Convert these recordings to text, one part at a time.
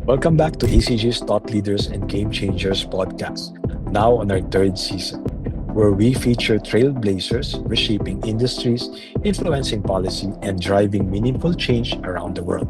Welcome back to ACG's Thought Leaders and Game Changers podcast, now on our third season, where we feature trailblazers reshaping industries, influencing policy, and driving meaningful change around the world.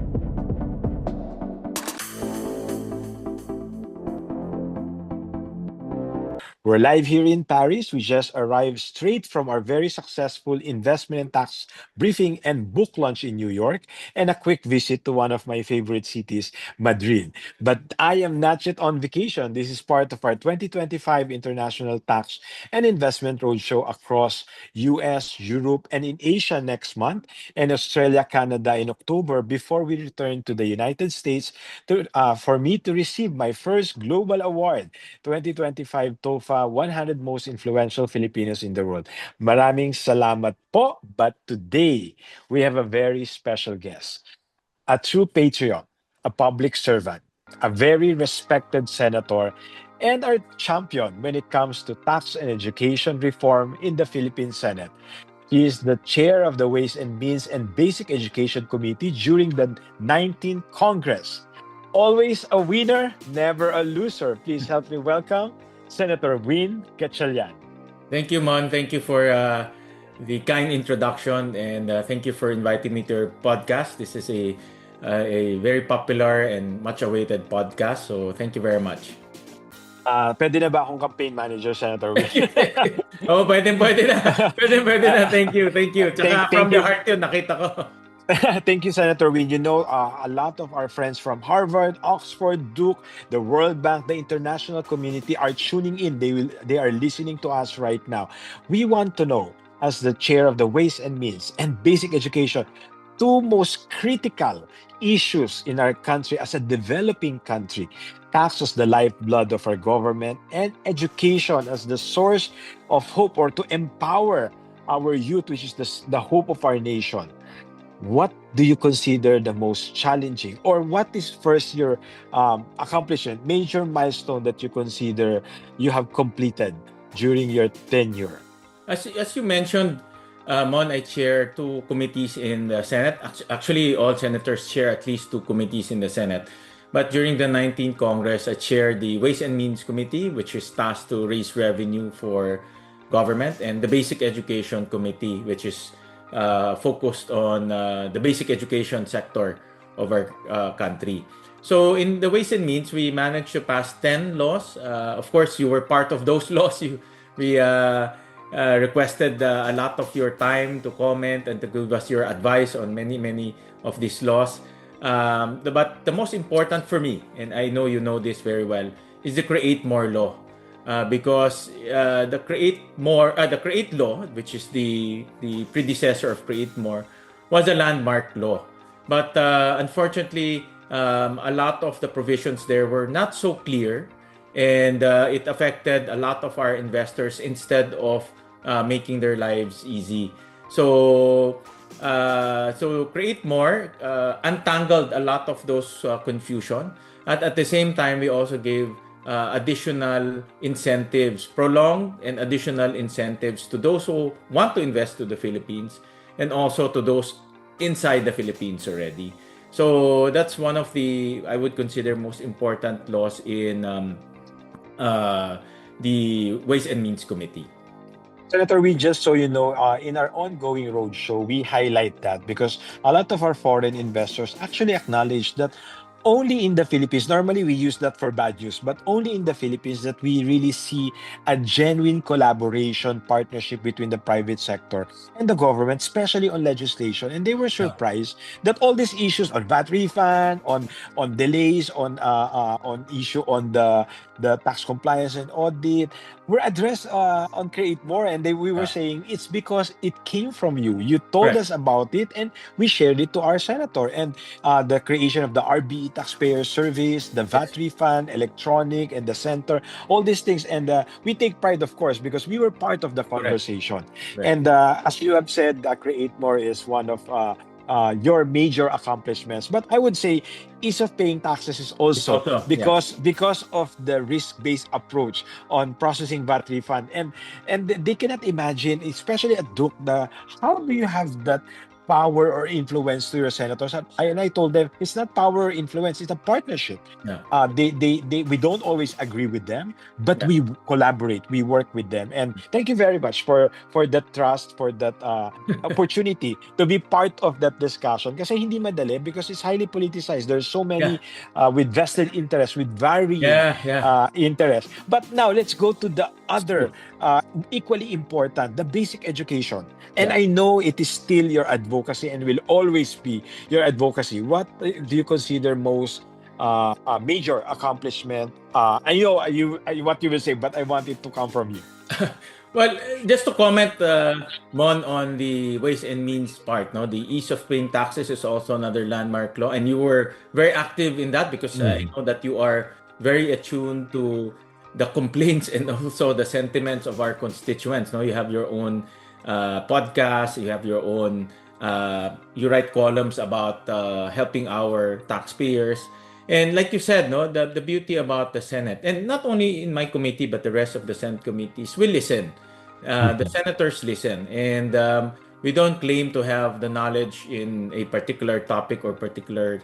We're live here in Paris. We just arrived straight from our very successful investment and tax briefing and book launch in New York, and a quick visit to one of my favorite cities, Madrid. But I am not yet on vacation. This is part of our 2025 International Tax and Investment Roadshow across US, Europe, and in Asia next month, and Australia, Canada in October before we return to the United States for me to receive my first global award 2025 TOFA 100 Most Influential Filipinos in the World. Maraming salamat po. But today, we have a very special guest, a true patriot, a public servant, a very respected senator, and our champion when it comes to tax and education reform in the Philippine Senate. He is the chair of the Ways and Means and Basic Education Committee during the 19th Congress. Always a winner, never a loser. Please help me welcome Senator Win Gatchalian. Thank you, Mon. Thank you for the kind introduction, and thank you for inviting me to your podcast. This is a very popular and much awaited podcast. So thank you very much. Pwede na ba akong campaign manager, Senator Win? Oh, pwede na. Pwede na. Thank you. Tsaka Thank from the you. heart yun, nakita ko. Thank you, Senator Win. You know, a lot of our friends from Harvard, Oxford, Duke, the World Bank, the international community are tuning in. They are listening to us right now. We want to know, as the chair of the Ways and Means and Basic Education, two most critical issues in our country as a developing country. Tax as the lifeblood of our government, and education as the source of hope, or to empower our youth, which is the hope of our nation. What do you consider the most challenging, or what is first your accomplishment, major milestone that you consider you have completed during your tenure? As you mentioned, Mon, I chair two committees in the Senate. Actually, all senators chair at least two committees in the Senate. But during the 19th Congress, I chaired the Ways and Means Committee, which is tasked to raise revenue for government, and the Basic Education Committee, which is focused on the basic education sector of our country. So in the Ways and Means, we managed to pass 10 laws. Of course, you were part of those laws. We requested a lot of your time to comment and to give us your advice on many of these laws. But the most important for me, and I know you know this very well, is the Create More law. Because the Create law, which is the predecessor of Create More, was a landmark law. But unfortunately, a lot of the provisions there were not so clear, and it affected a lot of our investors instead of making their lives easy. So Create More untangled a lot of those confusion. At the same time, we also gave additional incentives, prolonged and additional incentives to those who want to invest to the Philippines, and also to those inside the Philippines already. So that's one of the, I would consider, most important laws in the Ways and Means Committee. Senator, we just so you know, in our ongoing roadshow, we highlight that because a lot of our foreign investors actually acknowledge that only in the Philippines, normally we use that for bad news, but only in the Philippines that we really see a genuine collaboration, partnership between the private sector and the government, especially on legislation. And they were surprised that all these issues on VAT refund, on delays, on issue on the tax compliance and audit were addressed on Create More, and we were saying it's because it came from you. You told Correct. us about it, and we shared it to our senator. And the creation of the RBE taxpayer service, the VAT refund, electronic, and the center, all these things. And we take pride, of course, because we were part of the conversation. Correct. And as you have said, Create More is one of your major accomplishments. But I would say ease of paying taxes is also because of the risk-based approach on processing VAT refund. And they cannot imagine, especially at Duke, how do you have that power or influence to your senators. And I told them it's not power or influence; it's a partnership. Yeah. We don't always agree with them, but Yeah. we collaborate, we work with them. And thank you very much for that trust, for that opportunity to be part of that discussion. Kasi hindi madali because it's highly politicized. There's so Yeah. many with vested interests, with varying Yeah. Yeah. interests. But now let's go to the School. other equally important, the basic education. And Yeah. I know it is still your advocacy and will always be your advocacy. What do you consider most major accomplishment? I know what you will say, but I want it to come from you. Well, just to comment, Mon, on the Ways and Means part, no, the ease of paying taxes is also another landmark law, and you were very active in that because I Mhm. know that you are very attuned to the complaints and also the sentiments of our constituents. No, you have your own podcast, you have your own, you write columns about helping our taxpayers. And like you said, no, the beauty about the Senate, and not only in my committee, but the rest of the Senate committees will listen. The Mhm. senators listen, and we don't claim to have the knowledge in a particular topic or particular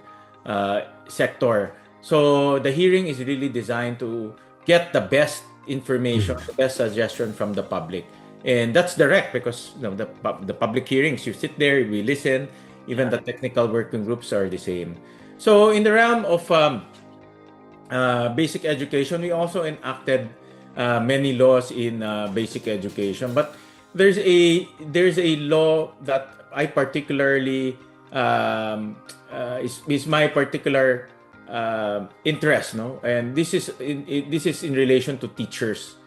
sector. So the hearing is really designed to get the best information, Mhm. the best suggestion from the public, and that's direct because the public hearings, you sit there, we listen. Even Yeah. the technical working groups are the same. So in the realm of basic education, we also enacted many laws in basic education. But there's a law that I particularly is my particular interest, no, and this is in relation to teachers.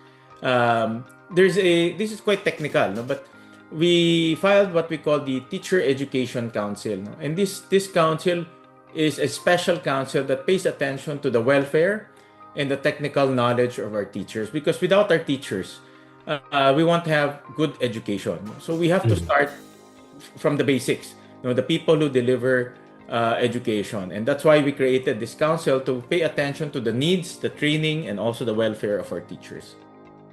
There's a This is quite technical, no, but we filed what we call the Teacher Education Council, no? And this council is a special council that pays attention to the welfare and the technical knowledge of our teachers, because without our teachers, we want to have good education. So we have to Mhm. start from the basics, the people who deliver education. And that's why we created this council to pay attention to the needs, the training, and also the welfare of our teachers.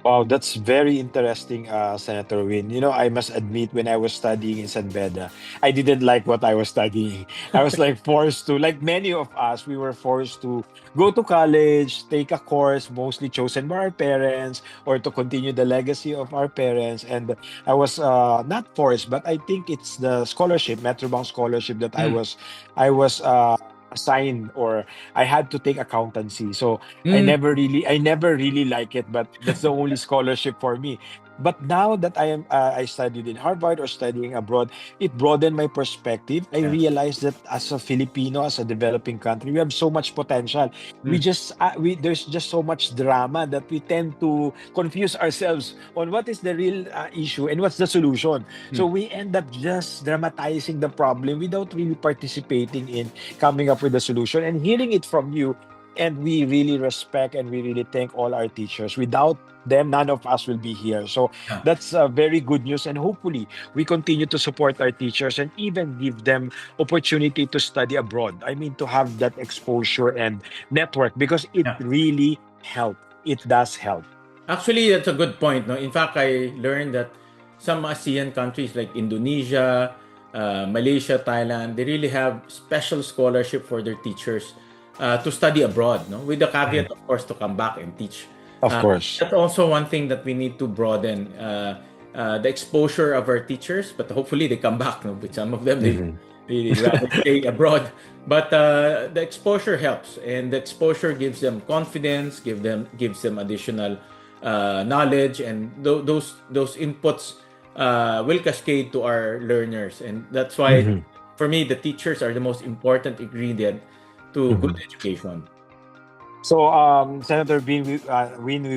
Wow, that's very interesting, Senator Win. I must admit, when I was studying in San Beda, I didn't like what I was studying. I was like forced to, like many of us, we were forced to go to college, take a course mostly chosen by our parents, or to continue the legacy of our parents. And I was not forced, but I think it's the scholarship, Metrobank scholarship, that Mm. I was assigned, or I had to take accountancy. So Mm. I never really like it, but that's the only scholarship for me. But now that I studied in Harvard or studying abroad, it broadened my perspective. I Yeah. realized that as a Filipino, as a developing country, we have so much potential. Mm. There's just so much drama that we tend to confuse ourselves on what is the real issue and what's the solution. So Mm. we end up just dramatizing the problem without really participating in coming up with a solution. And hearing it from you, and we really respect and we really thank all our teachers. Without them, none of us will be here. So Yeah. that's very good news. And hopefully, we continue to support our teachers and even give them opportunity to study abroad. I mean, to have that exposure and network, because it Yeah. really helps. It does help. Actually, that's a good point. No, in fact, I learned that some ASEAN countries like Indonesia, Malaysia, Thailand, they really have special scholarship for their teachers to study abroad. No, with the Mhm. caveat, of course, to come back and teach. Of Uh, course. that's also one thing that we need to broaden the exposure of our teachers. But hopefully, they come back. No, with some of them, Mhm. they rather stay abroad. But the exposure helps, and the exposure gives them confidence, gives them additional knowledge, and those inputs will cascade to our learners, and that's why Mhm. for me the teachers are the most important ingredient to good Mhm. education. So, Senator Bean, we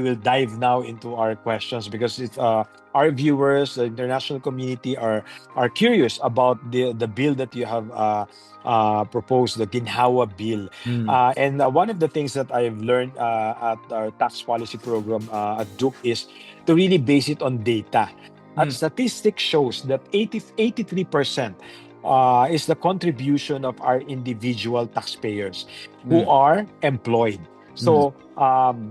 will dive now into our questions because our viewers, the international community, are curious about the bill that you have proposed, the GINHAWA Bill. Mm. And one of the things that I've learned at our tax policy program at Duke is to really base it on data. At Mm. statistics shows that 83% is the contribution of our individual taxpayers who Mm. are employed. Mm. So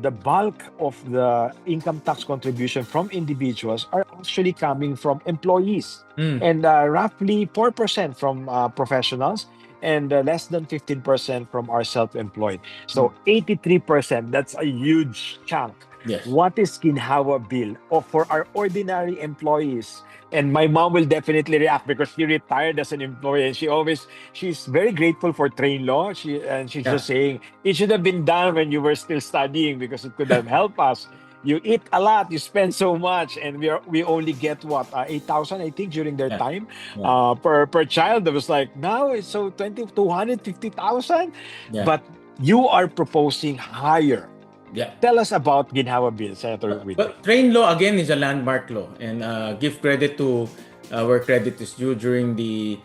the bulk of the income tax contribution from individuals are actually coming from employees, Mm. and roughly 4% from professionals, and less than 15% from our self-employed. Mm. So 83%, that's a huge chunk. Yes. What is GINHAWA Bill? Or for our ordinary employees? And my mom will definitely react because she retired as an employee, and she's very grateful for train law. She's Yeah. just saying it should have been done when you were still studying because it could have helped us. You eat a lot, you spend so much, and we only get what, 8,000, I think, during their Yeah. time, Yeah. per child. That was like, now it's so 250,000, Yeah. but you are proposing higher. Yeah. Tell us about Ginhawa Bill, Senator Well, Whitby. train law again is a landmark law, and give credit to where credit is due during the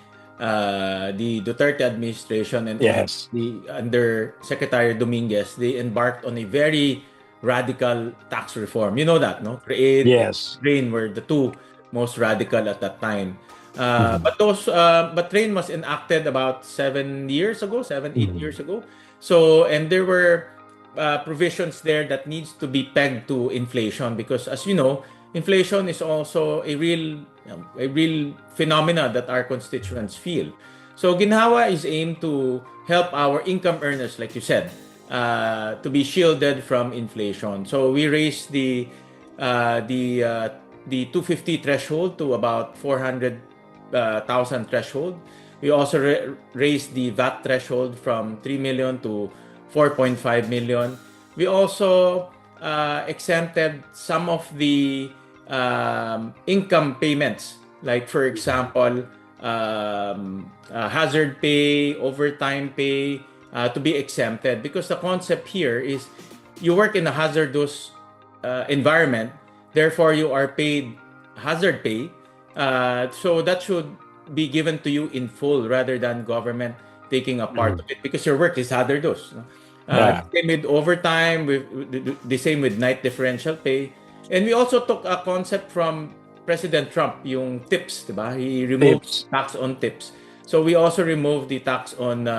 Duterte administration and Yes. the under Secretary Dominguez. They embarked on a very radical tax reform. You know that, no? Create and Yes. train were the two most radical at that time. Mhm. But train was enacted about 7 years ago, 7, 8 years Mhm. ago. So and there were provisions there that needs to be pegged to inflation because, as you know, inflation is also a real phenomena that our constituents feel. So Ginhawa is aimed to help our income earners, like you said, to be shielded from inflation. So we raised uh, the uh, the 250 threshold to about 400,000 threshold. We also raised the VAT threshold from 3 million to 4.5 million. We also exempted some of the income payments, like for example, hazard pay, overtime pay, to be exempted because the concept here is you work in a hazardous environment, therefore you are paid hazard pay. So that should be given to you in full rather than government taking a part Mhm. of it because your work is hazardous. No? Yeah. The same with overtime, the same with night differential pay. And we also took a concept from President Trump, yung tips, diba? He removed Tips. tax on tips. So we also removed the tax on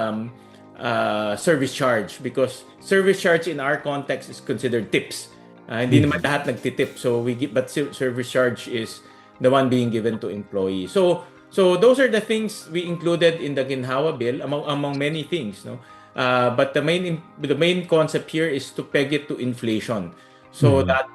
service charge because service charge in our context is considered tips. Hindi naman Mhm. lahat nagtitip. So but service charge is the one being given to employees. So those are the things we included in the Ginhawa bill among many things, no. But the main concept here is to peg it to inflation, so Mhm. that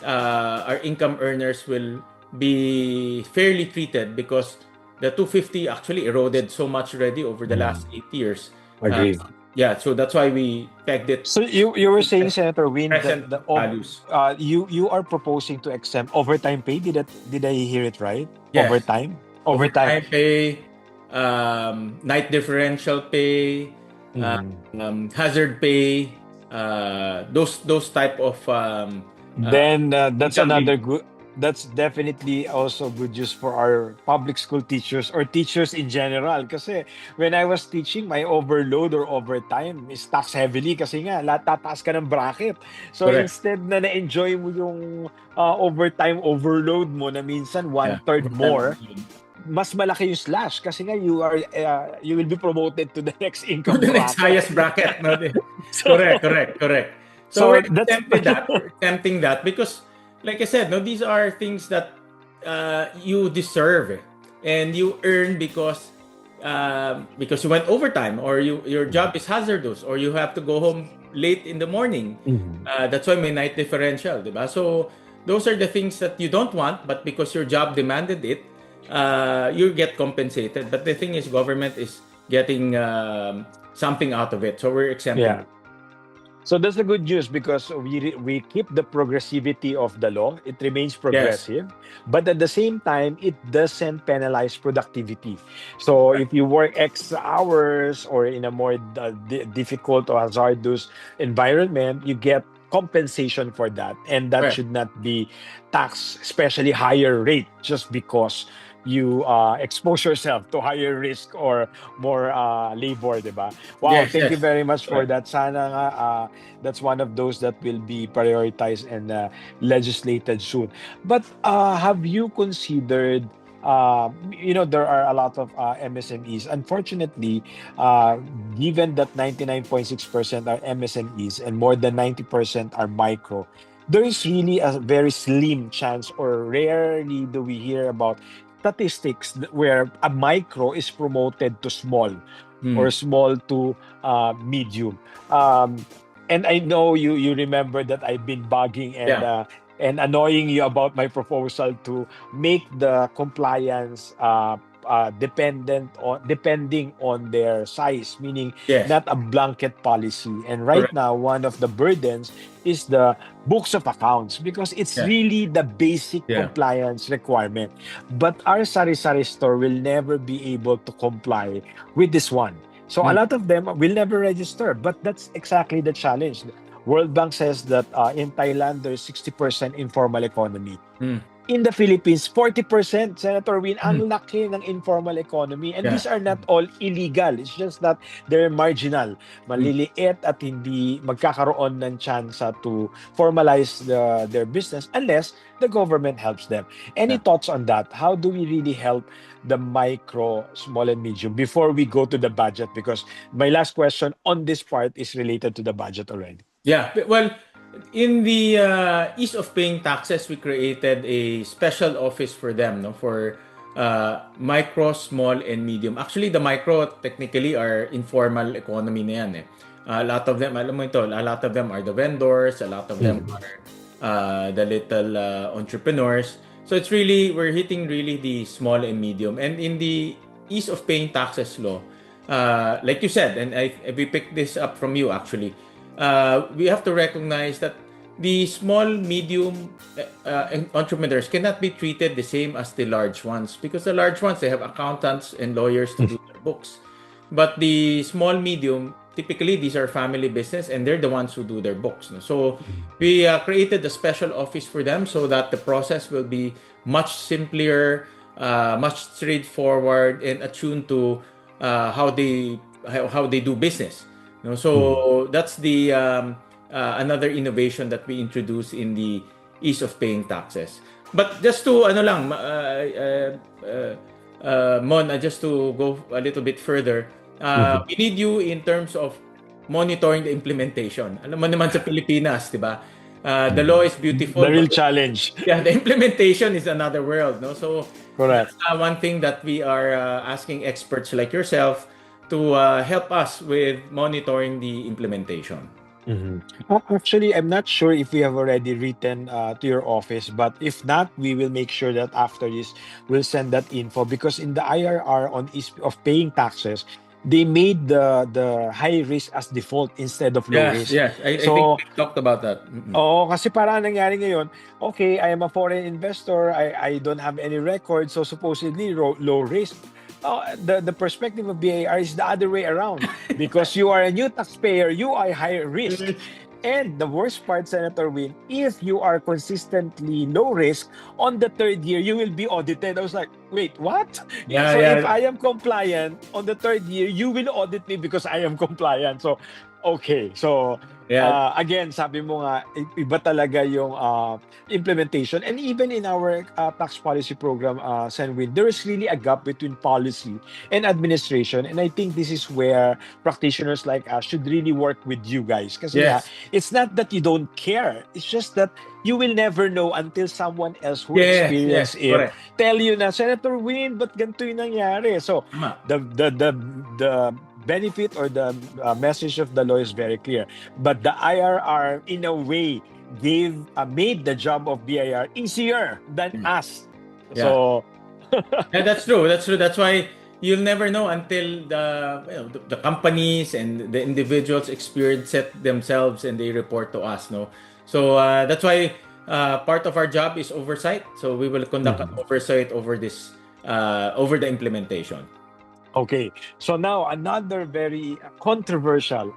our income earners will be fairly treated because the 250 actually eroded so much already over the last Mhm. 8 years. Uh, Agree. yeah, so that's why we pegged it So you were to saying, Senator Win, that present values. you are proposing to exempt overtime pay. Did I hear it right? Yes, Overtime. overtime pay, night differential pay, uh, Mhm. hazard pay, those type of uh, Then that's income another limit. good. That's definitely also good news for our public school teachers or teachers in general. Kasi when I was teaching, my overload or overtime is tax heavily kasi nga tataas ka ng bracket. So Correct. instead na na-enjoy mo yung overtime overload mo na minsan Yeah, one-third overtime more, overload. mas malaki yung slash kasi nga you will be promoted to the next To income the next bracket. highest bracket. No? So Correct, correct, correct. So so we're that's exempted that. We're exempting that because, like I said, no, these are things that you deserve and you earn because you went overtime or your job is hazardous or you have to go home late in the morning. Mhm. That's why may night differential, diba? So those are the things that you don't want, but because your job demanded it, you get compensated. But the thing is, government is getting something out of it, so we're exempting Yeah. it. So that's the good news because we keep the progressivity of the law. It remains Yes, progressive, but at the same time, it doesn't penalize productivity. So if you work extra hours or in a more difficult or hazardous environment, you get compensation for that, and that correct. should not be taxed, especially higher rate, just because you expose yourself to higher risk or more labor, diba? Wow, Yes, thank you yes, very much for correct. that. Sana nga, that's one of those that will be prioritized and legislated soon. But have you considered there are a lot of MSMEs. Unfortunately, uh, given that 99.6% are MSMEs and more than 90% are micro, there is really a very slim chance, or rarely do we hear about statistics where a micro is promoted to small or Mm. small to medium. Um, and I know you remember that I've been bugging Yeah. and annoying you about my proposal to make the compliance depending on their size, meaning Yes. not a blanket policy. And right Correct. now, one of the burdens is the books of accounts because it's Yeah. really the basic Yeah. compliance requirement. But our sari-sari store will never be able to comply with this one. So a Mm. lot of them will never register, but that's exactly the challenge. World Bank says that in Thailand there's 60% informal economy. Mm. In the Philippines, 40%, Senator Win, Mm. ang laki ng informal economy. And Yeah. these are not all illegal. It's just that they're marginal, Mm. maliliit at hindi magkakaroon ng chance to formalize their business unless the government helps them. Any Yeah. thoughts on that? How do we really help the micro, small, and medium before we go to the budget? Because my last question on this part is related to the budget already. Yeah. Well, in the ease of paying taxes, we created a special office for them, no, for micro, small, and medium. Actually, the micro technically are informal economy na yan, eh. A lot of them, alam mo ito, a lot of them are the vendors, a lot of them Mhm. are the little entrepreneurs. So it's really, we're hitting really the small and medium. And in the ease of paying taxes law, like you said, and we picked this up from you actually, we have to recognize that the small, medium entrepreneurs cannot be treated the same as the large ones because the large ones, they have accountants and lawyers to do their books. But the small, medium, typically these are family business and they're the ones who do their books. No? So we created a special office for them so that the process will be much simpler, much straightforward, and attuned to how they do business. No, Mhm. so that's the another innovation that we introduced in the ease of paying taxes. But just to ano lang, Mon, just to go a little bit further, Mhm. we need you in terms of monitoring the implementation. Alam mo naman sa Pilipinas, di ba? The law Mhm. is beautiful, The but real challenge. yeah, the implementation is another world, no? So Correct. that's one thing that we are asking experts like yourself to help us with monitoring the implementation. Mhm. Actually, I'm not sure if we have already written to your office, but if not, we will make sure that after this, we'll send that info because in the IRR on of paying taxes, they made the high risk as default instead of low Yes, risk. yes. I think So we talked about that. Mm-mm. oo, kasi parang nangyari ngayon, okay, I am a foreign investor, I don't have any record, so supposedly low risk. Oh, the perspective of BAR is the other way around because you are a new taxpayer, you are high risk. And the worst part, Senator Win, if you are consistently low risk, on the third year, you will be audited. I was like, wait, what? Yeah, So if yeah, I am compliant, on the third year, you will audit me because I am compliant. So, okay. So, yeah. again, sabi mo nga, iba talaga yung implementation. And even in our tax policy program, Senwin, there is really a gap between policy and administration. And I think this is where practitioners like us should really work with you guys. Kasi nga, Yes. it's not that you don't care. It's just that you will never know until someone else who Yes, yes. experienced it Correct. tell you na, Senator Win, ba't ganito yung nangyari? So, Tama. the benefit or the message of the law is very clear. But the IRR, in a way, made the job of BIR easier than Yeah. us. Yeah. So, Yeah, that's true. That's true. That's why you'll never know until the companies and the individuals experience it themselves and they report to us. No, so that's why part of our job is oversight. So we will conduct an mhm. oversight over this over the implementation. Okay. So now another very controversial.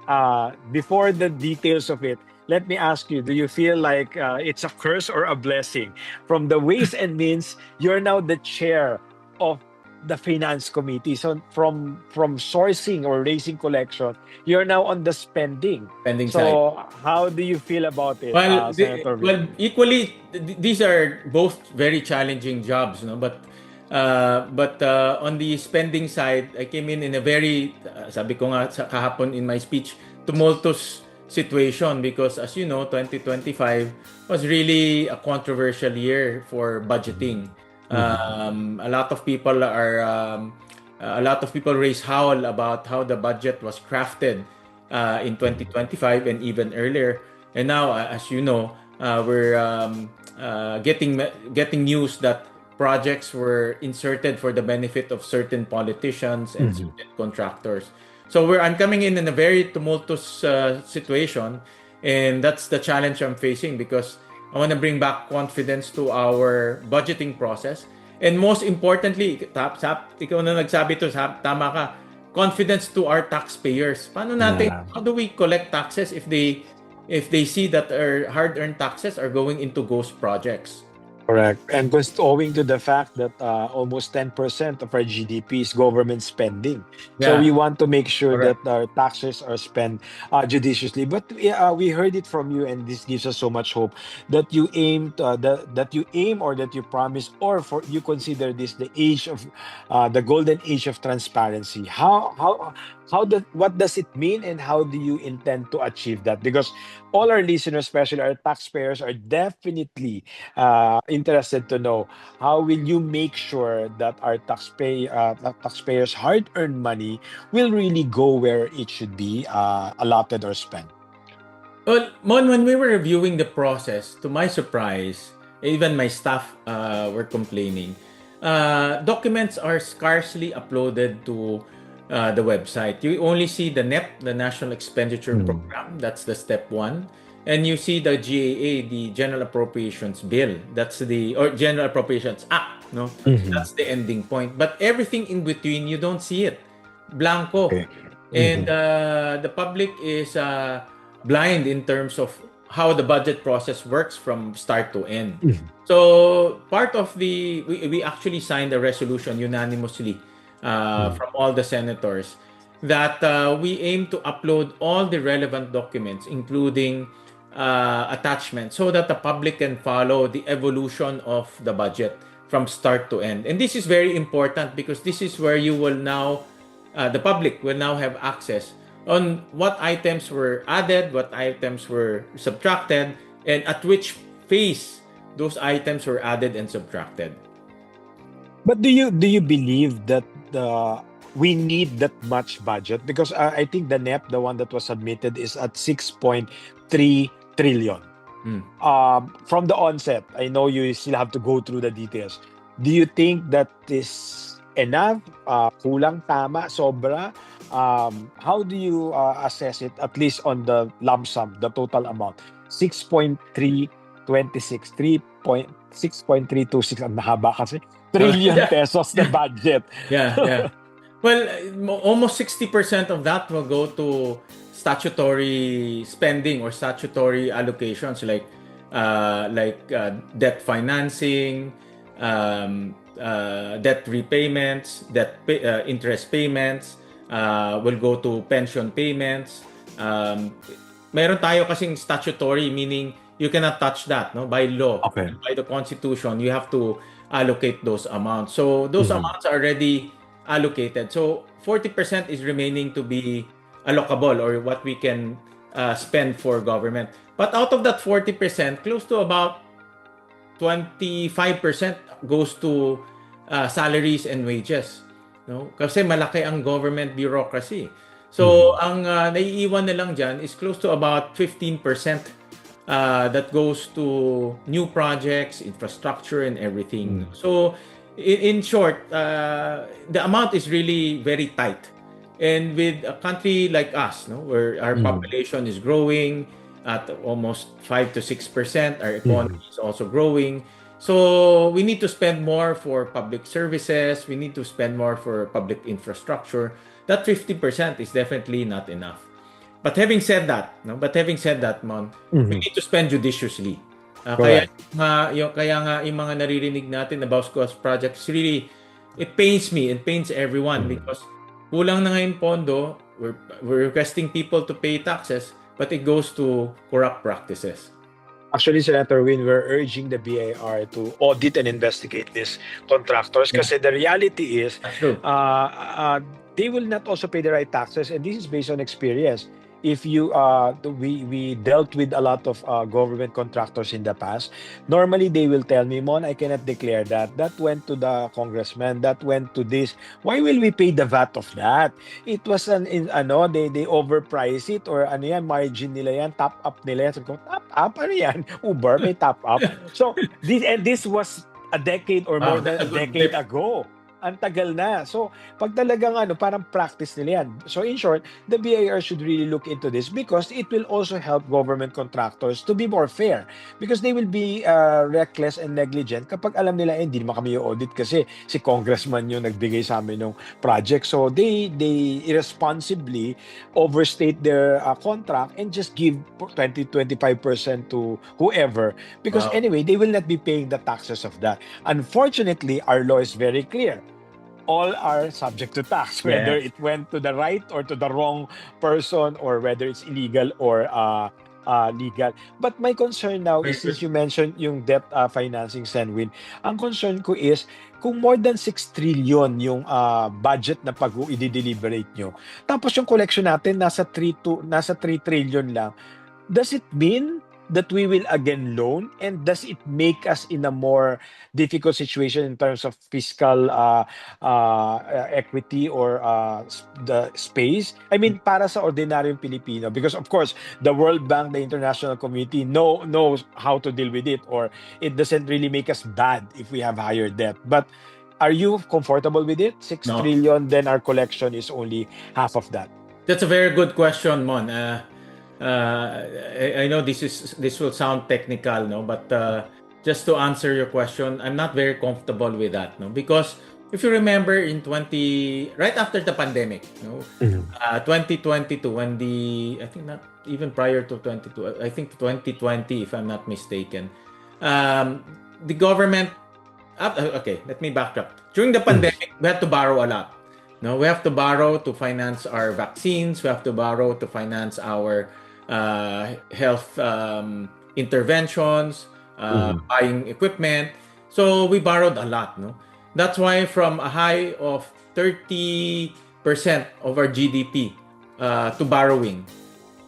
Before the details of it, let me ask you: do you feel like it's a curse or a blessing? From the Ways and Means, you're now the chair of the Finance Committee. So from sourcing or raising collection, you're now on the spending. Pending side. So how do you feel about it, Well, Senator Win? equally, these are both very challenging jobs, no? But But on the spending side, I came in a very, sabi ko nga kahapon in my speech, tumultuous situation because as you know, 2025 was really a controversial year for budgeting. Mhm. A lot of people raise howl about how the budget was crafted in Mhm. 2025 and even earlier. And now, as you know, we're getting news that projects were inserted for the benefit of certain politicians and Mhm. certain contractors. So I'm coming in a very tumultuous situation, and that's the challenge I'm facing because I want to bring back confidence to our budgeting process. And most importantly, ikaw na nagsabi to, tama ka, confidence to our taxpayers. Yeah. How do we collect taxes if they see that our hard-earned taxes are going into ghost projects? Correct. And just owing to the fact that almost 10% of our GDP is government spending. So we Yeah, want to make sure correct. that our taxes are spent judiciously. But we heard it from you, and this gives us so much hope that you aim that you aim or that you promise or for you consider this the age of the golden age of transparency. What does it mean, and how do you intend to achieve that? Because all our listeners, especially our taxpayers, are definitely interested to know how will you make sure that our taxpayers' hard-earned money will really go where it should be allotted or spent. Well, Mon, when we were reviewing the process, to my surprise, even my staff were complaining. Documents are scarcely uploaded to the website. You only see the NEP, the National Expenditure Mm. Program. That's the step one. And you see the GAA, the General Appropriations Bill. Or General Appropriations Act. No, Mhm. that's the ending point. But everything in between, you don't see it. Blanco. Okay. And Mhm. the public is blind in terms of how the budget process works from start to end. Mhm. So part of we actually signed a resolution unanimously Mhm. from all the senators that we aim to upload all the relevant documents, including attachments, so that the public can follow the evolution of the budget from start to end. And this is very important because this is where you will now the public will now have access on what items were added, what items were subtracted, and at which phase those items were added and subtracted. But do you believe that we need that much budget? Because I think the NEP, the one that was submitted, is at 6.3 trillion. Hmm. From the onset, I know you still have to go through the details. Do you think that is enough? Kulang, tama, sobra? How do you assess it, at least on the lump sum, the total amount? 6.326, 6.326, ang mahaba kasi, trillion Yeah, pesos na yeah, budget. yeah. Well, almost 60% of that will go to statutory spending or statutory allocations like debt financing, debt repayments, interest payments, will go to pension payments. Um, Meron tayo kasing statutory, meaning you cannot touch that, no? By law, Okay. by the constitution, you have to allocate those amounts. So those Mhm. amounts are already allocated. So 40% is remaining to be allocable or what we can spend for government. But out of that 40%, close to about 25% goes to salaries and wages. No? Kasi malaki ang government bureaucracy. So, Mhm. ang naiiwan na lang dyan is close to about 15% that goes to new projects, infrastructure, and everything. Mhm. So, in short, the amount is really very tight. And with a country like us, no, where our Mhm. population is growing at almost 5 to 6%, our economy Mhm. is also growing. So we need to spend more for public services. We need to spend more for public infrastructure. That 50% is definitely not enough. But having said that, no, Mon, we Mhm. need to spend judiciously. Kaya Correct. kaya nga yung mga naririnig natin about cost projects really it pains me, it pains everyone Mhm. because kulang na ngayon pondo. We're requesting people to pay taxes, but it goes to corrupt practices. Actually, Senator Win, we're urging the BIR to audit and investigate these contractors Yeah, because the reality is that's true. they will not also pay the right taxes. And this is based on experience. If you we dealt with a lot of government contractors in the past. Normally, they will tell me, "Mon, I cannot declare that. That went to the congressman. That went to this. Why will we pay the VAT of that? It was ano, they overprice it or ano yan, margin nila yan, top up nila yan." Sabi ko, top up? Ano yan? Uber, may top up. So, this was a decade or more Wow, than that's a a good decade tip. ago. Ang tagal na. So, pag talagang ano, parang practice nila yan. So, in short, the BIR should really look into this because it will also help government contractors to be more fair because they will be reckless and negligent kapag alam nila, hindi naman kami i-audit kasi si congressman yung nagbigay sa amin ng project. So, they irresponsibly overstate their contract and just give 20-25% to whoever because Wow. anyway, they will not be paying the taxes of that. Unfortunately, our law is very clear. All are subject to tax, whether Yes. it went to the right or to the wrong person, or whether it's illegal or legal. But my concern now is Very since good. you mentioned yung debt financing, Senwin, ang concern ko is kung more than 6 trillion yung budget na pag i-deliberate nyo, tapos yung collection natin nasa 3 trillion lang, does it mean that we will again loan, and does it make us in a more difficult situation in terms of fiscal equity or the space? I mean, para sa ordinaryong Pilipino, because of course the World Bank, the international community knows how to deal with it, or it doesn't really make us bad if we have higher debt. But are you comfortable with it? Six No, trillion, then our collection is only half of that. that's a very good question, Mon. I know this will sound technical, no, but just to answer your question, I'm not very comfortable with that, no, because if you remember in 20 right after the pandemic, no, Mhm. 2022 when I think not even prior to 22, I think 2020 if I'm not mistaken, the government okay, let me back up. During the Mhm. pandemic, we had to borrow a lot. No, we have to borrow to finance our vaccines. We have to borrow to finance our health interventions, Mhm. buying equipment. So we borrowed a lot. No, that's why from a high of 30% of our GDP to borrowing,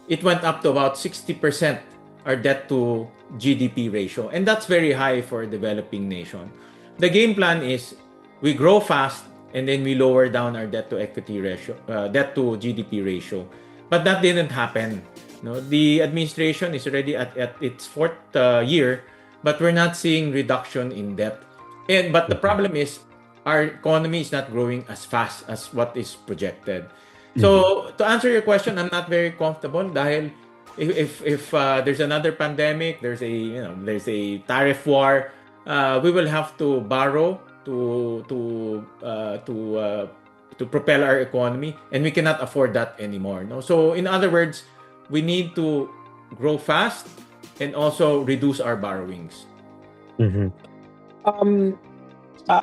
it went up to about 60% our debt to GDP ratio. And that's very high for a developing nation. The game plan is we grow fast and then we lower down our debt to equity ratio, debt to GDP ratio. But that didn't happen. No, the administration is already at its fourth year, but we're not seeing reduction in debt. But the Mhm. problem is our economy is not growing as fast as what is projected. Mhm. So to answer your question, I'm not very comfortable dahil if there's another pandemic, there's a tariff war, we will have to borrow to propel our economy, and we cannot afford that anymore. No, so in other words, we need to grow fast and also reduce our borrowings. Mhm. Um, uh,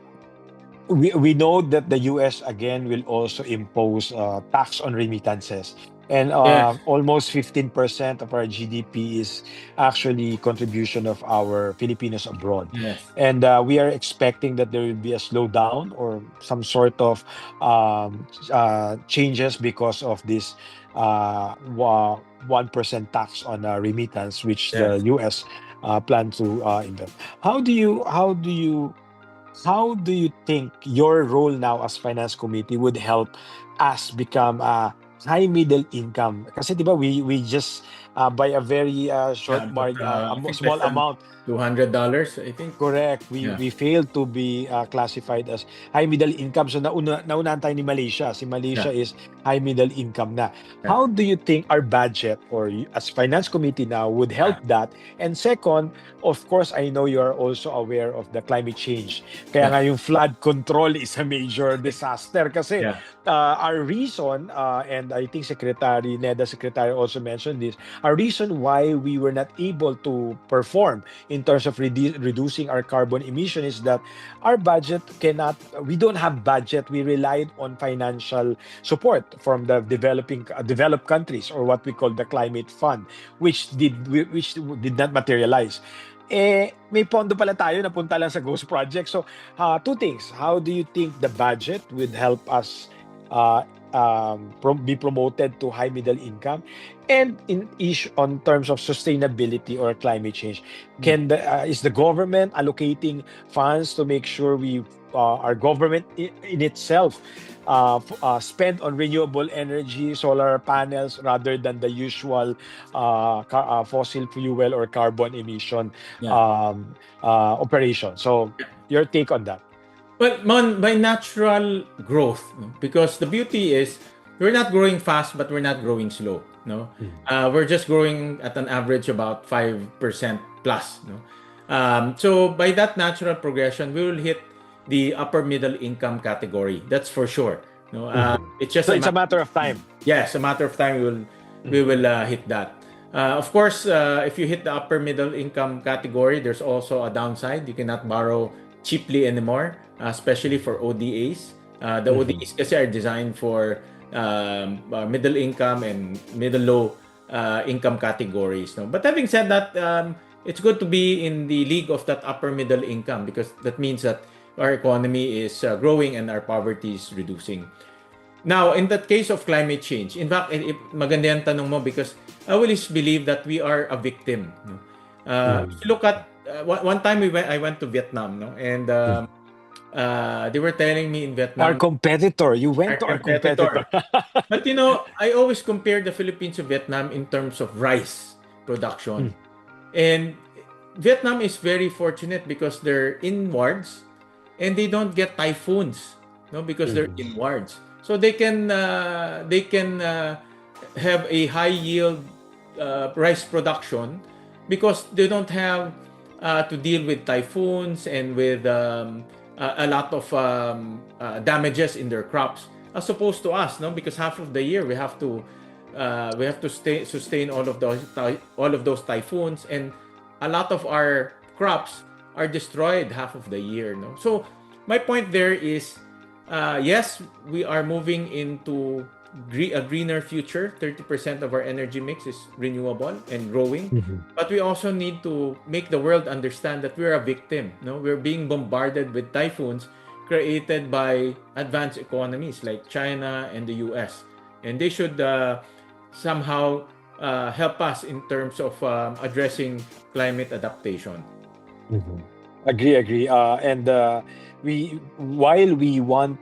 we know that the US again will also impose tax on remittances. And Yes, almost 15% of our GDP is actually contribution of our Filipinos abroad. yes, And we are expecting that there will be a slowdown or some sort of changes because of this 1% tax on remittance, which the yes. US plan to invest. How do you think your role now as finance committee would help us become a high middle income? Kasi 'di ba we just by a very Yeah, short but I think less small than amount. $200, I think. Correct. We Yeah, we failed to be classified as high middle income. So naunahan tayo ni Malaysia. Si Malaysia yeah, is high middle income na. yeah, How do you think our budget or as finance committee now would yeah, help that? And second, of course, I know you are also aware of the climate change. Kaya yeah, nga yung flood control is a major disaster kasi yeah. our reason and I think Secretary Neda Secretary also mentioned this, a reason why we were not able to perform in terms of reducing our carbon emission is that our budget cannot, we don't have budget. We relied on financial support from the developed countries, or what we call the climate fund, which did not materialize. May pondo pala tayo napunta lang sa ghost project. So, two things. How do you think the budget would help us uh, be promoted to high middle income? And in issue on terms of sustainability or climate change, Mm. is the government allocating funds to make sure our government in itself spend on renewable energy, solar panels, rather than the usual fossil fuel or carbon emission Yeah. operation? So your take on that? Well, by natural growth, no? Because the beauty is we're not growing fast, but we're not growing slow. No, Mm. we're just growing at an average about 5% plus. No, so by that natural progression, we will hit the upper middle income category. That's for sure. No, Mhm. it's just So a it's a matter. matter of time. Yes, a matter of time we Mhm. will hit that. Of course, if you hit the upper middle income category, there's also a downside. You cannot borrow cheaply anymore, especially for ODAs. The Mhm. ODAs kasi are designed for middle income and middle low income categories. No? But having said that, it's good to be in the league of that upper middle income because that means that our economy is growing and our poverty is reducing. Now, in that case of climate change, in fact, maganda yung tanong mo because I always believe that we are a victim. No? If Mhm. you look at one time I went to Vietnam, no, and Mhm. they were telling me in Our Vietnam, competitor. You our went to our competitor. competitor. But you know, I always compare the Philippines to Vietnam in terms of rice production, Mm. and Vietnam is very fortunate because they're inwards and they don't get typhoons, no, because they're Mhm. inwards. So they can have a high yield rice production because they don't have to deal with typhoons and with a lot of damages in their crops as opposed to us, no, because half of the year we have to sustain all of those typhoons, and a lot of our crops are destroyed half of the year, no. So my point there is, yes, we are moving into a greener future. 30% of our energy mix is renewable and growing, Mhm. but we also need to make the world understand that we're a victim, no. We're being bombarded with typhoons created by advanced economies like China and the US, and they should somehow help us in terms of addressing climate adaptation. Mhm. Agree. And while we want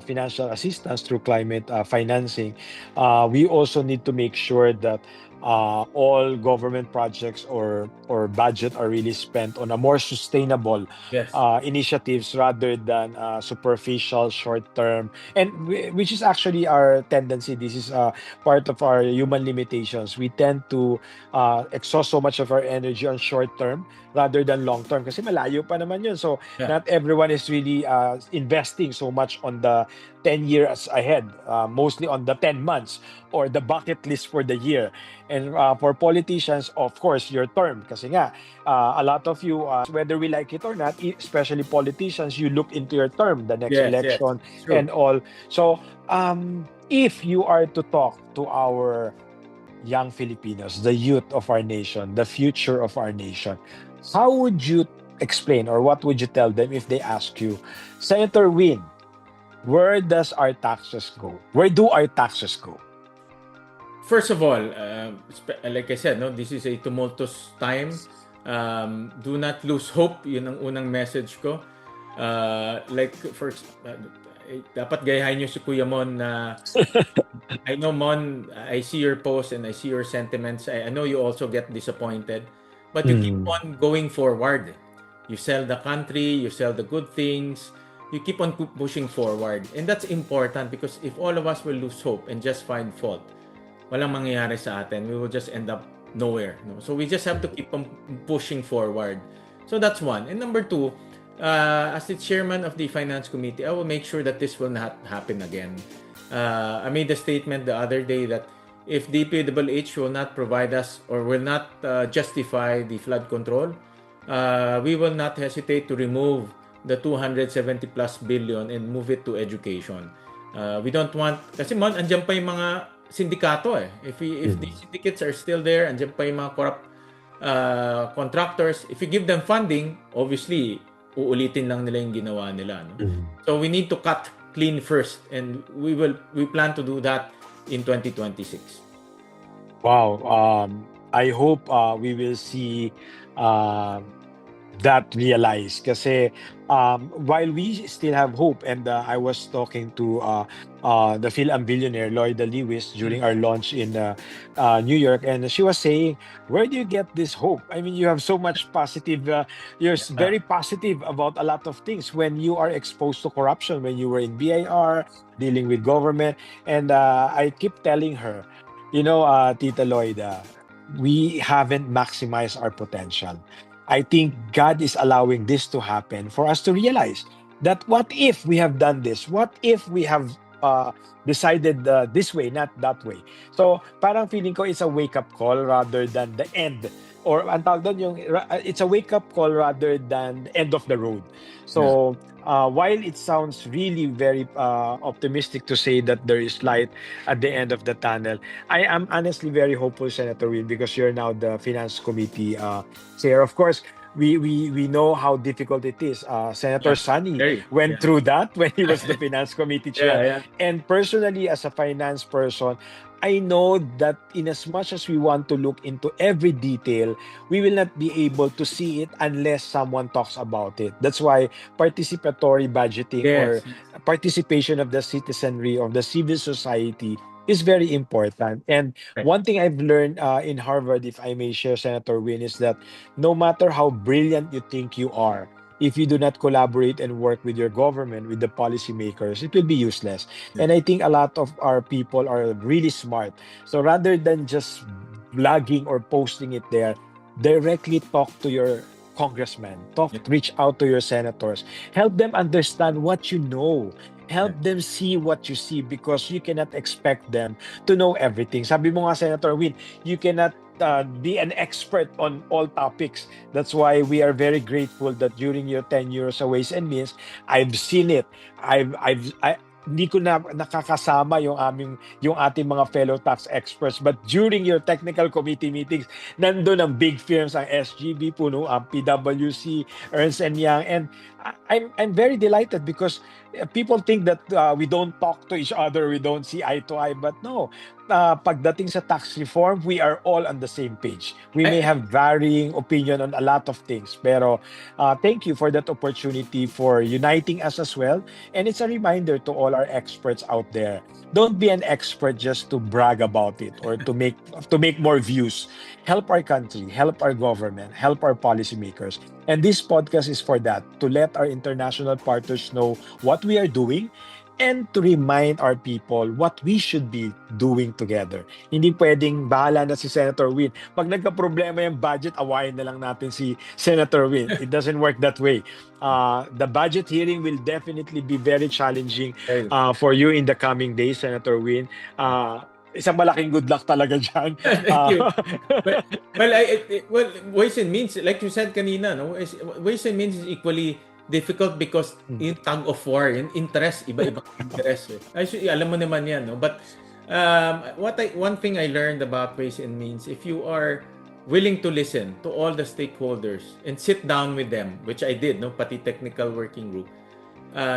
financial assistance through climate financing, we also need to make sure that all government projects or budget are really spent on a more sustainable Yes. initiatives rather than superficial, short term, and which is actually our tendency. This is part of our human limitations. We tend to exhaust so much of our energy on short term rather than long term kasi malayo pa naman yun. So Yeah. not everyone is really investing so much on the 10 years ahead, mostly on the 10 months or the bucket list for the year. And for politicians, of course, your term. Kasi nga, a lot of you, whether we like it or not, especially politicians, you look into your term, the next Yes. Yes. election It's and true. all. So if you are to talk to our young Filipinos, the youth of our nation, the future of our nation, how would you explain or what would you tell them if they ask you, Senator Win, where does our taxes go? Where do our taxes go? First of all, like I said, no, this is a tumultuous time. Do not lose hope. Yun ang unang message ko. Like first, dapat gayahin niyo si Kuya Mon na I know, Mon, I see your posts and I see your sentiments. I know you also get disappointed, but you keep Mm, on going forward. You sell the country, you sell the good things, you keep on pushing forward. And that's important because if all of us will lose hope and just find fault, walang mangyayari sa atin. We will just end up nowhere. No? So we just have to keep on pushing forward. So that's one. And number two, as the chairman of the finance committee, I will make sure that this will not happen again. I made a statement the other day that if DPWH will not provide us or will not justify the flood control, we will not hesitate to remove the 270 plus billion and move it to education. We don't want, kasi andyan pa yung mga sindikato eh. If these Mhm. syndicates are still there, andyan pa yung mga corrupt contractors. If you give them funding, obviously, uulitin lang nila yung ginawa nila. No? Mhm. So we need to cut clean first, and we plan to do that in 2026. Wow. I hope we will see uh, that realized kasi while we still have hope, and I was talking to the Phil billionaire Lloyda Lewis during our launch in New York, and she was saying, where do you get this hope? I mean, you have so much positive, Yeah. very positive about a lot of things when you are exposed to corruption, when you were in BIR dealing with government. And I keep telling her, Tita Lloyda, we haven't maximized our potential. I think God is allowing this to happen for us to realize that what if we have done this? What if we have decided this way, not that way? So parang feeling ko it's a wake-up call rather than the end. Or ang tawag doon it's a wake-up call rather than the end of the road. Yeah. So while it sounds really very optimistic to say that there is light at the end of the tunnel, I am honestly very hopeful, Senator Will, because you're now the Finance Committee chair. Of course, we know how difficult it is. Senator Yeah. Sunny Very. went Yeah. through that when he was the Finance Committee chair. Yeah. Yeah. And personally, as a finance person, I know that in as much as we want to look into every detail, we will not be able to see it unless someone talks about it. That's why participatory budgeting or Yes. Yes. participation of the citizenry, of the civil society, is very important. And Right. one thing I've learned in Harvard, if I may share, Senator Win, is that no matter how brilliant you think you are, if you do not collaborate and work with your government, with the policymakers, it will be useless. Yeah. And I think a lot of our people are really smart. So rather than just blogging or posting it there, directly talk to your congressman, Yeah. reach out to your senators, help them understand what you know. Yeah. Help them see what you see, because you cannot expect them to know everything. Sabi mo nga, Senator Win, you cannot be an expert on all topics. That's why we are very grateful that during your tenure sa Ways and Means, I've seen it. Hindi ko na nakakasama yung ating mga fellow tax experts, but during your technical committee meetings, nandun ang big firms, ang SGB, puno ang PwC, Ernst and Young, and I'm very delighted because people think that we don't talk to each other, we don't see eye to eye, but no. Pagdating sa tax reform, we are all on the same page. We may I, have varying opinion on a lot of things, pero thank you for that opportunity for uniting us as well. And it's a reminder to all our experts out there. Don't be an expert just to brag about it or to make more views. Help our country, help our government, help our policymakers. And this podcast is for that, to let our international partners know what we are doing and to remind our people what we should be doing together. Hindi pwedeng bahala na si Senator Win. Pag nagka-problema yung budget, awayin na lang natin si Senator Win. It doesn't work that way. The budget hearing will definitely be very challenging I, for you in the coming days, Senator Win. Isang malaking good luck talaga dyan. thank you. Well, Ways and Means, like you said kanina, no? Ways and Means is equally difficult because in tug of war, in interest, iba-ibang interest. Eh. Actually, alam mo naman yan, no? But one thing I learned about Ways and Means, if you are willing to listen to all the stakeholders and sit down with them, which I did, no? Pati technical working group,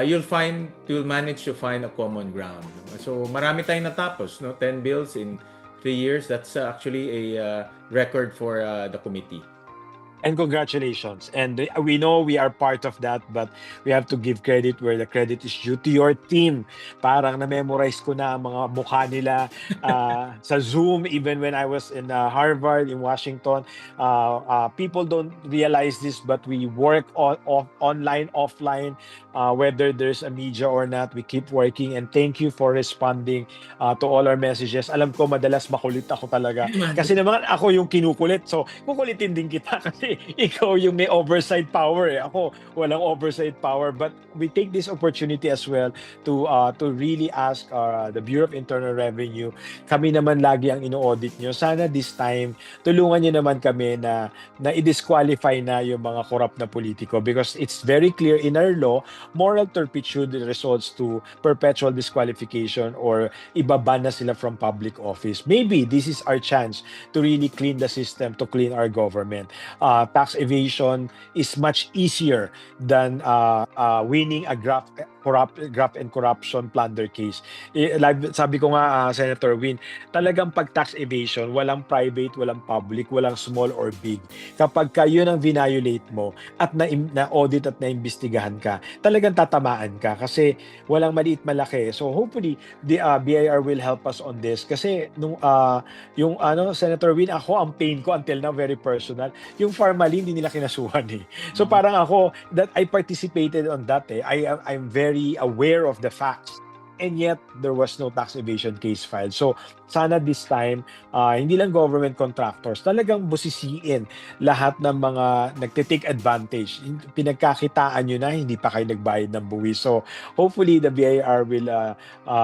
you'll manage to find a common ground. No? So marami tayong natapos, no? 10 bills in 3 years. That's actually a record for the committee. And congratulations. And we know we are part of that, but we have to give credit where the credit is due to your team. Parang na-memorize ko na ang mga mukha nila sa Zoom, even when I was in Harvard, in Washington. People don't realize this, but we work online, offline, whether there's a media or not. We keep working, and thank you for responding to all our messages. Alam ko, madalas makulit ako talaga. Kasi naman ako yung kinukulit. So, kukulitin din kita kasi ikaw yung may oversight power eh. Ako, walang oversight power. But we take this opportunity as well to really ask the Bureau of Internal Revenue. Kami naman lagi ang ino-audit nyo. Sana this time, tulungan nyo naman kami na i-disqualify na yung mga corrupt na politiko because it's very clear in our law, moral turpitude results to perpetual disqualification or ibaban na sila from public office. Maybe this is our chance to really clean the system, to clean our government. Tax evasion is much easier than winning a graft and corruption plunder case. Like, sabi ko nga, Senator Win, talagang pag tax evasion, walang private, walang public, walang small or big. Kapag kayo nang violate mo at na-audit at na-imbestigahan ka, talagang tatamaan ka kasi walang maliit malaki. So hopefully, the BIR will help us on this kasi yung Senator Win, ako ang pain ko until now very personal. Yung formalin hindi nila kinasuhan eh. So parang ako that I participated on that eh. I'm very aware of the facts. And yet, there was no tax evasion case filed. So, sana this time, hindi lang government contractors, talagang busisiin lahat ng mga nagtitake advantage. Pinagkakitaan nyo na, hindi pa kayo nagbayad ng buwis. So, hopefully, the BIR will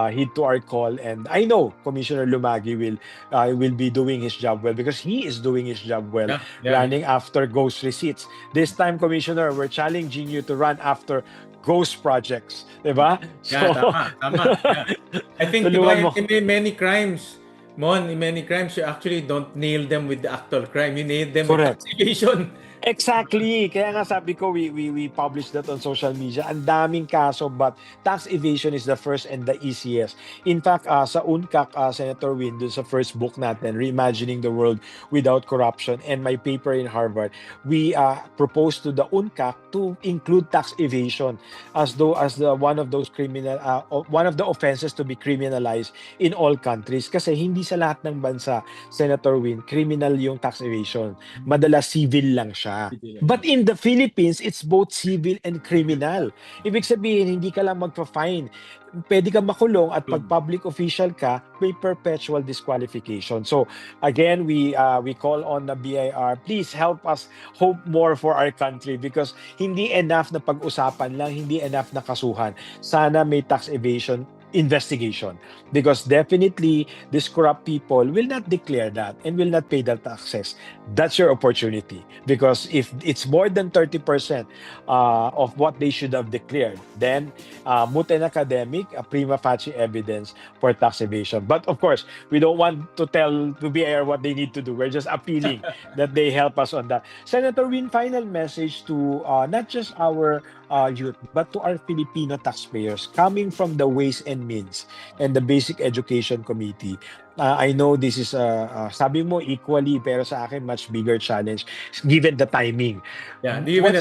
heed to our call. And I know Commissioner Lumagi will be doing his job well because he is doing his job well, running after ghost receipts. This time, Commissioner, we're challenging you to run after ghost projects, diba? So, tama. Yeah. I think diba, in many crimes, Mon, in many crimes, you actually don't nail them with the actual crime. You nail them with tax evasion. Exactly. Kaya nga sabi ko, we published that on social media. Ang daming kaso, but tax evasion is the first and the easiest. In fact, sa UNCAC, Senator Win, dun sa first book natin, Reimagining the World Without Corruption, and my paper in Harvard, we proposed to the UNCAC to include tax evasion as one of the offenses to be criminalized in all countries. Kasi hindi sa lahat ng bansa, Senator Win, criminal yung tax evasion. Madalas civil lang siya. But in the Philippines, it's both civil and criminal. Ibig sabihin, hindi ka lang magpa-fine. Pwede kang makulong at pag public official ka, may perpetual disqualification. So again, we call on the BIR, please help us hope more for our country because hindi enough na pag-usapan lang, hindi enough na kasuhan. Sana may tax evasion investigation because definitely these corrupt people will not declare that and will not pay the taxes. That's your opportunity because if it's more than 30% of what they should have declared, then moot and academic, a prima facie evidence for tax evasion. But of course, we don't want to tell to BIR what they need to do. We're just appealing that they help us on that. Senator Win, final message to not just our youth, but to our Filipino taxpayers coming from the Ways and Means and the Basic Education Committee. I know this is, sabi mo equally, pero sa akin, much bigger challenge given the timing. Yeah, given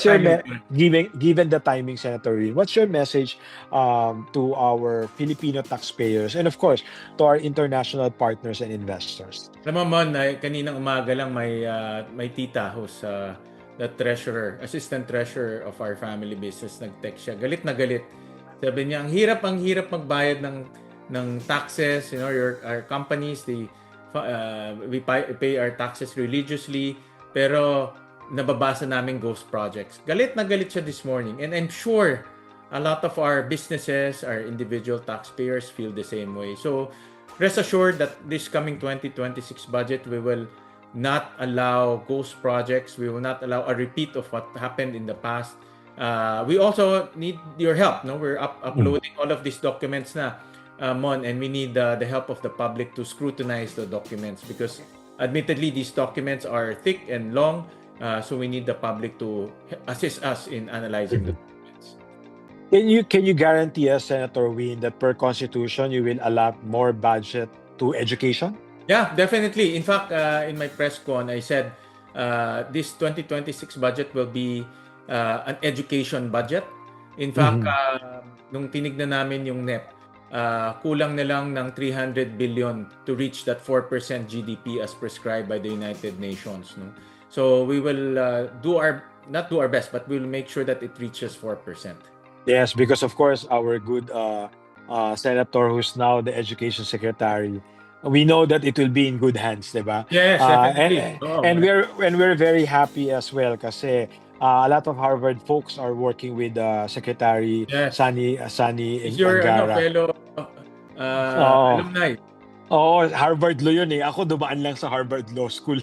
the timing, Senator Win, what's your message to our Filipino taxpayers and of course, to our international partners and investors? Alam mo, Mon, kaninang umaga lang may tita who's the treasurer, assistant treasurer of our family business, nag-text siya. Galit na galit. Sabi niya, ang hirap magbayad ng taxes. You know, our companies, we pay our taxes religiously, pero nababasa namin ghost projects. Galit na galit siya this morning. And I'm sure a lot of our businesses, our individual taxpayers feel the same way. So rest assured that this coming 2026 budget, we will not allow ghost projects. We will not allow a repeat of what happened in the past. We also need your help. No, we're uploading all of these documents na, Mon, and we need the help of the public to scrutinize the documents because, admittedly, these documents are thick and long. So we need the public to assist us in analyzing the documents. Can you guarantee us, Senator Win, that per Constitution you will allot more budget to education? Yeah, definitely. In fact, in my press con, I said this 2026 budget will be an education budget. In fact, nung tinignan namin yung NEP, kulang na lang ng 300 billion to reach that 4% GDP as prescribed by the United Nations. No? So we will not do our best, but we'll make sure that it reaches 4%. Yes, because of course, our good Senator who's now the Education Secretary, we know that it will be in good hands, 'di ba? Yes, definitely. And Oo. we're very happy as well kasi a lot of Harvard folks are working with Secretary Yes. Sani Is your Angara. fellow Oo. alumni. Oo, Harvard Law yun eh. Ako dumaan lang sa Harvard Law School.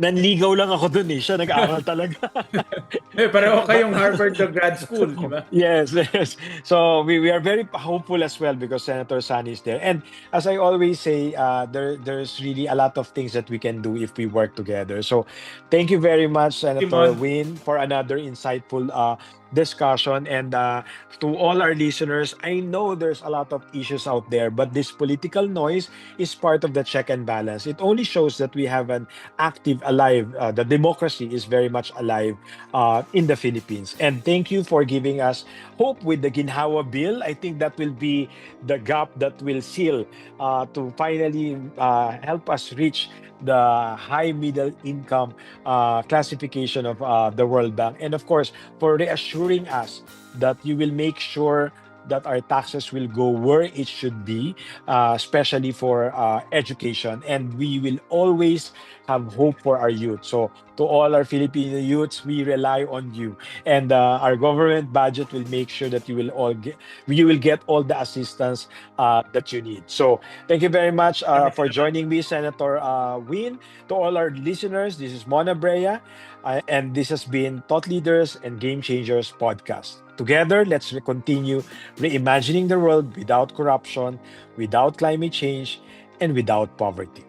Nanligaw lang ako dun eh. Siya nag-aaral talaga. Pareho But kayong Harvard grad school, di ba? yes, yes. So we are very hopeful as well because Senator Sani is there. And as I always say, there's really a lot of things that we can do if we work together. So thank you very much, Senator Simon, Win, for another insightful discussion. And to all our listeners, I know there's a lot of issues out there, but this political noise is part of the check and balance. It only shows that we have an active, alive, the democracy is very much alive in the Philippines. And thank you for giving us hope with the GINHAWA Bill. I think that will be the gap that will seal to finally help us reach the high middle income classification of the World Bank. And of course, for reassuring us that you will make sure that our taxes will go where it should be, especially for education. And we will always have hope for our youth. So to all our Filipino youths, we rely on you. And our government budget will make sure that you will get all the assistance that you need. So thank you very much maraming for salamat. joining me, Senator Win. To all our listeners, this is Mon Abrea, and this has been Thought Leaders and Game Changers podcast. Together, let's continue reimagining the world without corruption, without climate change, and without poverty.